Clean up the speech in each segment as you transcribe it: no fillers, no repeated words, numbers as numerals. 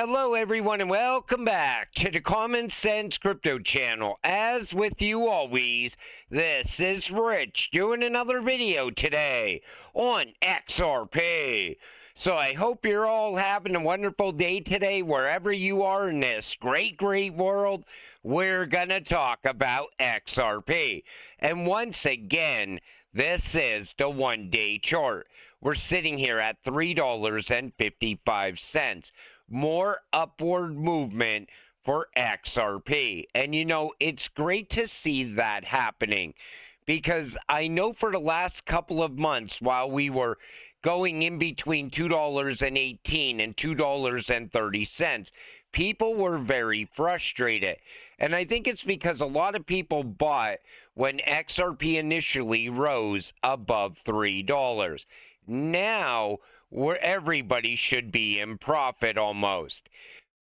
Hello everyone and welcome back to the Common Sense Crypto channel. As with you always, this is Rich doing another video today on XRP. So I hope you're all having a wonderful day today wherever you are in this great world. We're gonna talk about XRP. And once again, this is the one-day chart. We're sitting here at $3.55. More upward movement for XRP. And you know, it's great to see that happening because I know for the last couple of months while we were going in between $2.18 and $2.30, people were very frustrated. And I think it's because a lot of people bought when XRP initially rose above $3. Now, where everybody should be in profit almost.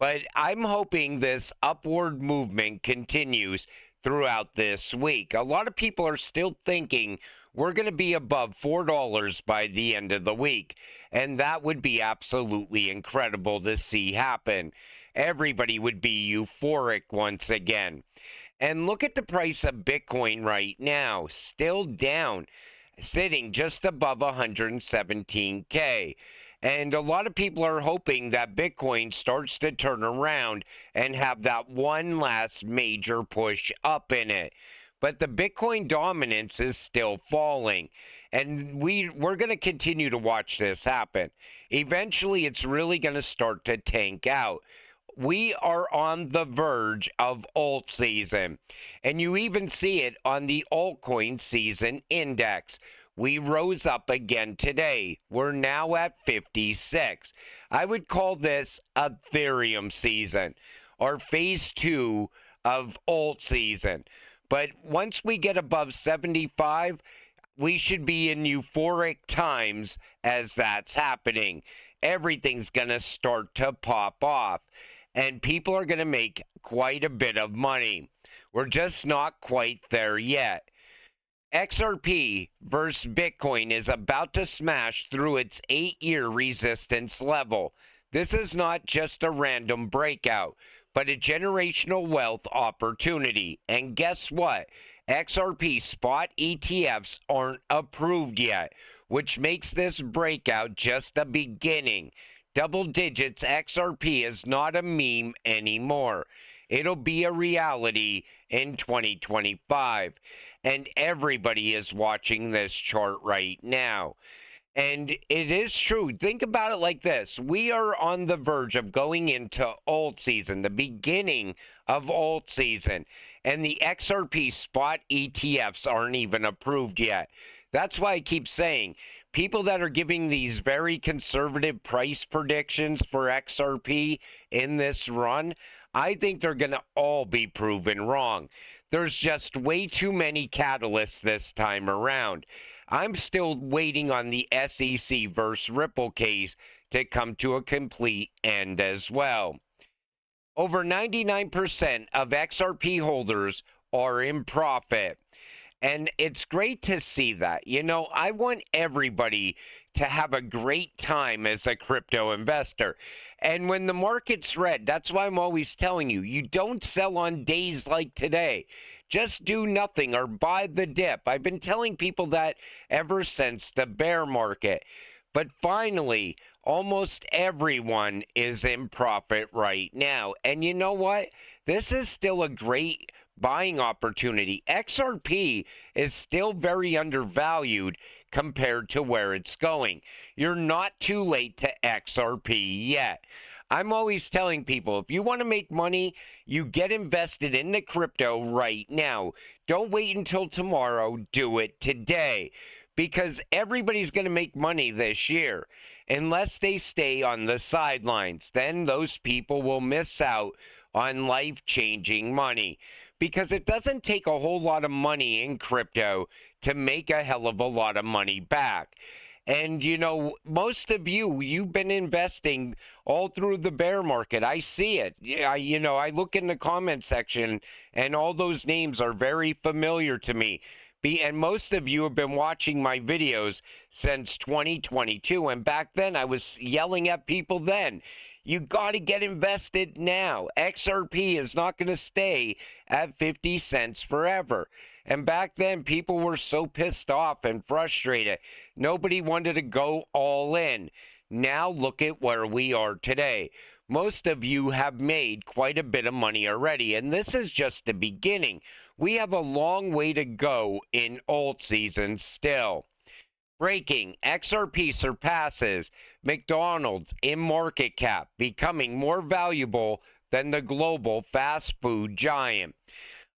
But I'm hoping this upward movement continues throughout this week. A lot of people are still thinking we're going to be above $4 by the end of the week. And that would be absolutely incredible to see happen. Everybody would be euphoric once again. And look at the price of Bitcoin right now, still down, sitting just above 117K. And a lot of people are hoping that Bitcoin starts to turn around and have that one last major push up in it. But the Bitcoin dominance is still falling. And we're going to continue to watch this happen. Eventually, it's really going to start to tank out. We are on the verge of Altseason, and you even see it on the altcoin season index. We rose up again today. We're now at 56. I would call this Ethereum season, or phase 2 of Altseason. But once we get above 75, we should be in euphoric times as that's happening. Everything's going to start to pop off. And people are going to make quite a bit of money. We're just not quite there yet. XRP versus Bitcoin is about to smash through its 8-year resistance level. This is not just a random breakout, but a generational wealth opportunity. And guess what? XRP spot ETFs aren't approved yet, which makes this breakout just a beginning. Double digits XRP is not a meme anymore. It'll be a reality in 2025. And everybody is watching this chart right now. And it is true. Think about it like this. We are on the verge of going into Altseason, the beginning of Altseason. And the XRP spot ETFs aren't even approved yet. That's why I keep saying, people that are giving these very conservative price predictions for XRP in this run, I think they're going to all be proven wrong. There's just way too many catalysts this time around. I'm still waiting on the SEC versus Ripple case to come to a complete end as well. Over 99% of XRP holders are in profit. And it's great to see that. You know, I want everybody to have a great time as a crypto investor. And when the market's red, that's why I'm always telling you, you don't sell on days like today. Just do nothing or buy the dip. I've been telling people that ever since the bear market. But finally, almost everyone is in profit right now. And you know what? This is still a great buying opportunity. XRP is still very undervalued compared to where it's going. You're not too late to XRP yet. I'm always telling people, if you want to make money, you get invested in the crypto right now. Don't wait until tomorrow. Do it today. Because everybody's going to make money this year. Unless they stay on the sidelines. Then those people will miss out on life-changing money. Because it doesn't take a whole lot of money in crypto to make a hell of a lot of money back. And, you know, most of you've been investing all through the bear market. I see it. I look in the comment section and all those names are very familiar to me And most of you have been watching my videos since 2022. And back then, I was yelling at people then. You got to get invested now. XRP is not going to stay at 50 cents forever. And back then, people were so pissed off and frustrated. Nobody wanted to go all in. Now look at where we are today. Most of you have made quite a bit of money already, and this is just the beginning. We have a long way to go in Altseason still. Breaking, XRP surpasses McDonald's in market cap, becoming more valuable than the global fast food giant.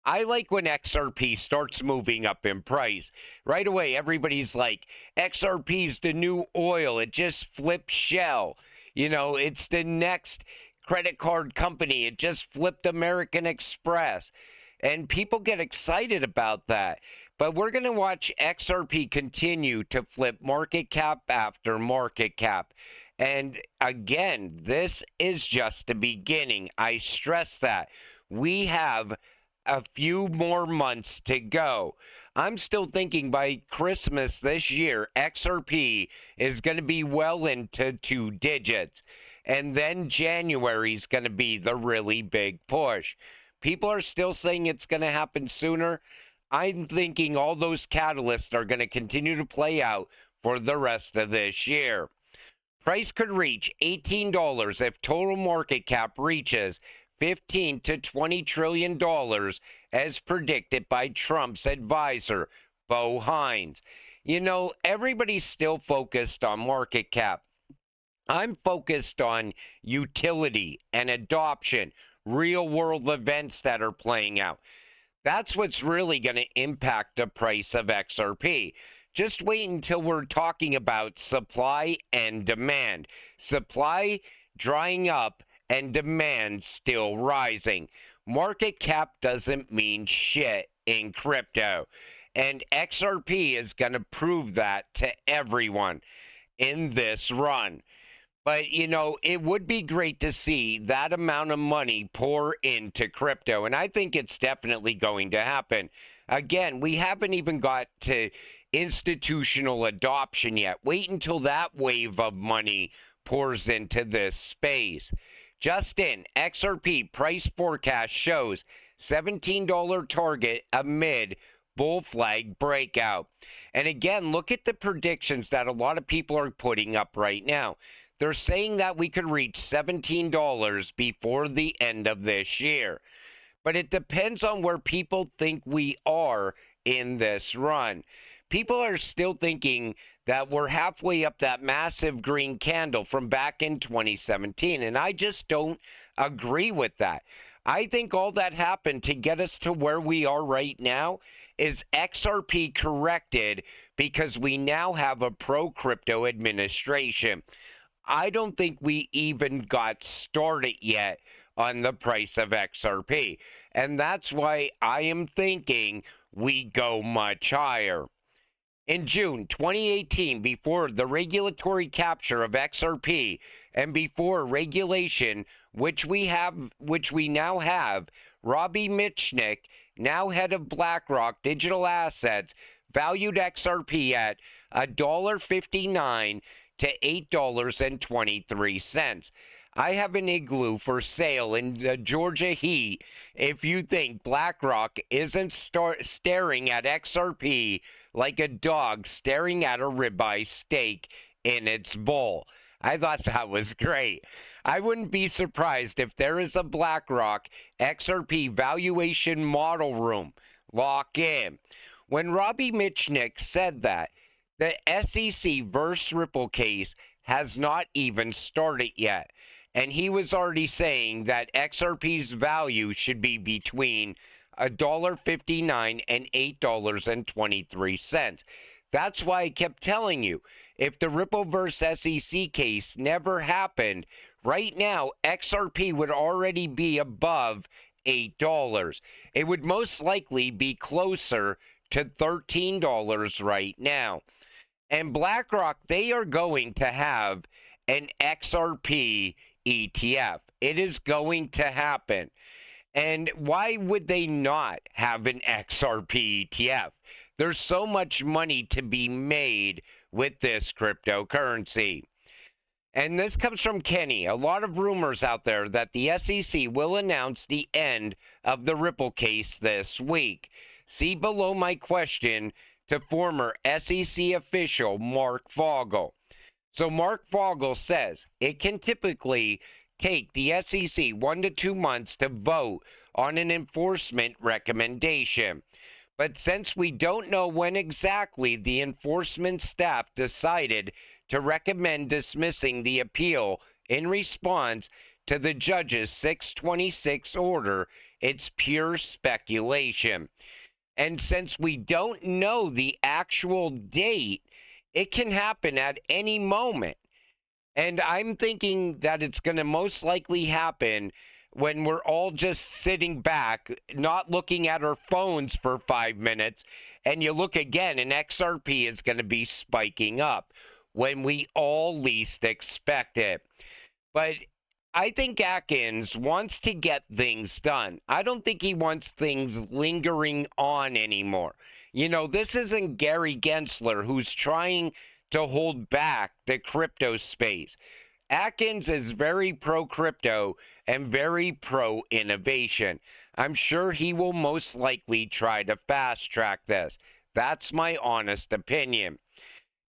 I like when XRP starts moving up in price. Right away, everybody's like, XRP's the new oil. It just flipped Shell. You know, it's the next credit card company. It just flipped American Express. And people get excited about that. But we're going to watch XRP continue to flip market cap after market cap. And again, this is just the beginning. I stress that. We have a few more months to go. I'm still thinking by Christmas this year, XRP is going to be well into 2 digits. And then January is going to be the really big push. People are still saying it's going to happen sooner. I'm thinking all those catalysts are going to continue to play out for the rest of this year. Price could reach $18 if total market cap reaches $15 to $20 trillion as predicted by Trump's advisor, Bo Hines. You know, everybody's still focused on market cap. I'm focused on utility and adoption, real world events that are playing out. That's what's really going to impact the price of XRP. Just wait until we're talking about supply and demand. Supply drying up and demand still rising. Market cap doesn't mean shit in crypto. And XRP is going to prove that to everyone in this run. But, you know, it would be great to see that amount of money pour into crypto. And I think it's definitely going to happen. Again, we haven't even got to institutional adoption yet. Wait until that wave of money pours into this space. Just in, XRP price forecast shows $17 target amid bull flag breakout. And again, look at the predictions that a lot of people are putting up right now. They're saying that we could reach $17 before the end of this year. But it depends on where people think we are in this run. People are still thinking that we're halfway up that massive green candle from back in 2017, and I just don't agree with that. I think all that happened to get us to where we are right now is XRP corrected because we now have a pro-crypto administration. I don't think we even got started yet on the price of XRP, and that's why I am thinking we go much higher. In June 2018, before the regulatory capture of XRP and before regulation, which we now have, Robbie Mitchnick, now head of BlackRock Digital Assets, valued XRP at $1.59 to $8.23. I have an igloo for sale in the Georgia heat if you think BlackRock isn't staring at XRP like a dog staring at a ribeye steak in its bowl. I thought that was great. I wouldn't be surprised if there is a BlackRock XRP valuation model room. Lock in. When Robbie Mitchnick said that, the SEC versus Ripple case has not even started yet. And he was already saying that XRP's value should be between $1.59 and $8.23. That's why I kept telling you, if the Ripple versus SEC case never happened, right now XRP would already be above $8. It would most likely be closer to $13 right now. And BlackRock, they are going to have an XRP ETF. It is going to happen. And why would they not have an XRP ETF? There's so much money to be made with this cryptocurrency. And this comes from Kenny. A lot of rumors out there that the SEC will announce the end of the Ripple case this week. See below my question to former SEC official Mark Fogel. So Mark Fogel says it can typically take the SEC 1 to 2 months to vote on an enforcement recommendation. But since we don't know when exactly the enforcement staff decided to recommend dismissing the appeal in response to the judge's 626 order, it's pure speculation. And since we don't know the actual date, it can happen at any moment. And I'm thinking that it's going to most likely happen when we're all just sitting back, not looking at our phones for 5 minutes, and you look again and XRP is going to be spiking up when we all least expect it. But I think Atkins wants to get things done. I don't think he wants things lingering on anymore. You know, this isn't Gary Gensler who's trying to hold back the crypto space. Atkins is very pro-crypto and very pro-innovation. I'm sure he will most likely try to fast-track this. That's my honest opinion.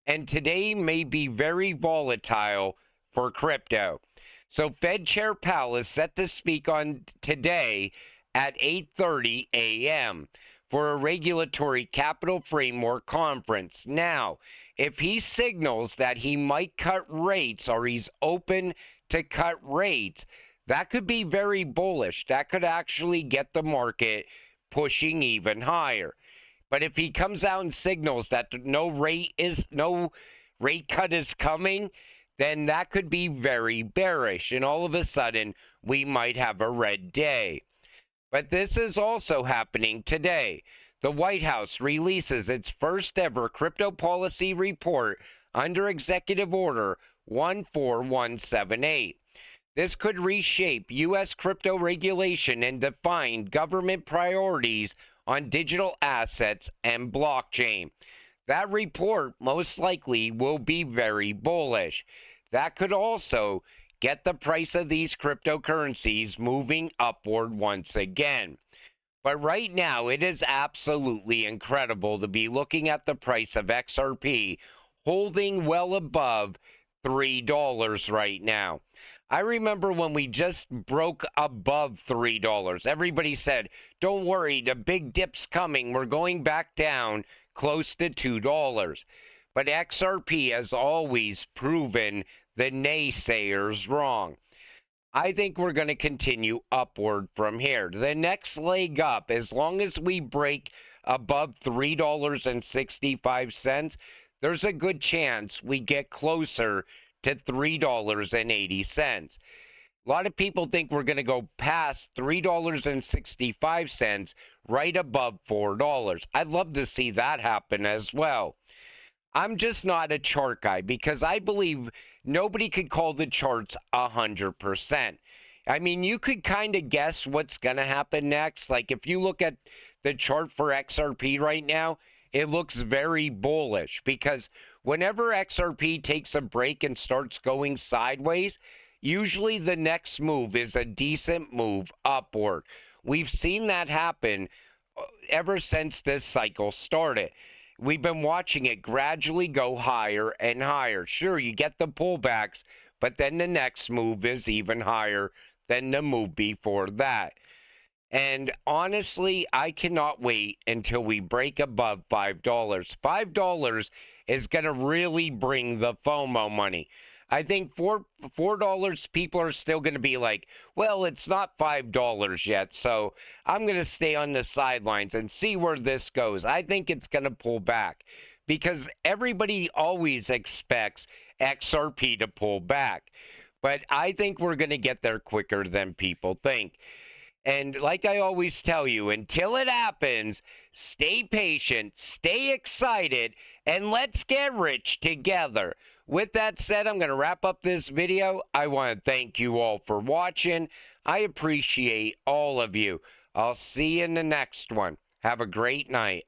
And today may be very volatile for crypto. So Fed Chair Powell is set to speak on today at 8:30 a.m. for a regulatory capital framework conference. Now, if he signals that he might cut rates or he's open to cut rates, that could be very bullish. That could actually get the market pushing even higher. But if he comes out and signals that no rate cut is coming, then that could be very bearish. And all of a sudden, we might have a red day. But this is also happening today. The White House releases its first ever crypto policy report under Executive Order 14178. This could reshape U.S. crypto regulation and define government priorities on digital assets and blockchain. That report most likely will be very bullish. That could also get the price of these cryptocurrencies moving upward once again. But right now, it is absolutely incredible to be looking at the price of XRP holding well above $3 right now. I remember when we just broke above $3. Everybody said, don't worry, the big dip's coming. We're going back down close to $2. But XRP has always proven the naysayers wrong. I think we're going to continue upward from here. The next leg up, as long as we break above $3.65, there's a good chance we get closer to $3.80. A lot of people think we're going to go past $3.65 right above $4. I'd love to see that happen as well. I'm just not a chart guy because I believe nobody could call the charts 100%. I mean, you could kind of guess what's going to happen next. Like if you look at the chart for XRP right now, it looks very bullish because whenever XRP takes a break and starts going sideways, usually the next move is a decent move upward. We've seen that happen ever since this cycle started. We've been watching it gradually go higher and higher. Sure, you get the pullbacks, but then the next move is even higher than the move before that. And honestly, I cannot wait until we break above $5. $5 is going to really bring the FOMO money. I think $4 people are still going to be like, well, it's not $5 yet, so I'm going to stay on the sidelines and see where this goes. I think it's going to pull back because everybody always expects XRP to pull back. But I think we're going to get there quicker than people think. And like I always tell you, until it happens, stay patient, stay excited, and let's get rich together. With that said, I'm going to wrap up this video. I want to thank you all for watching. I appreciate all of you. I'll see you in the next one. Have a great night.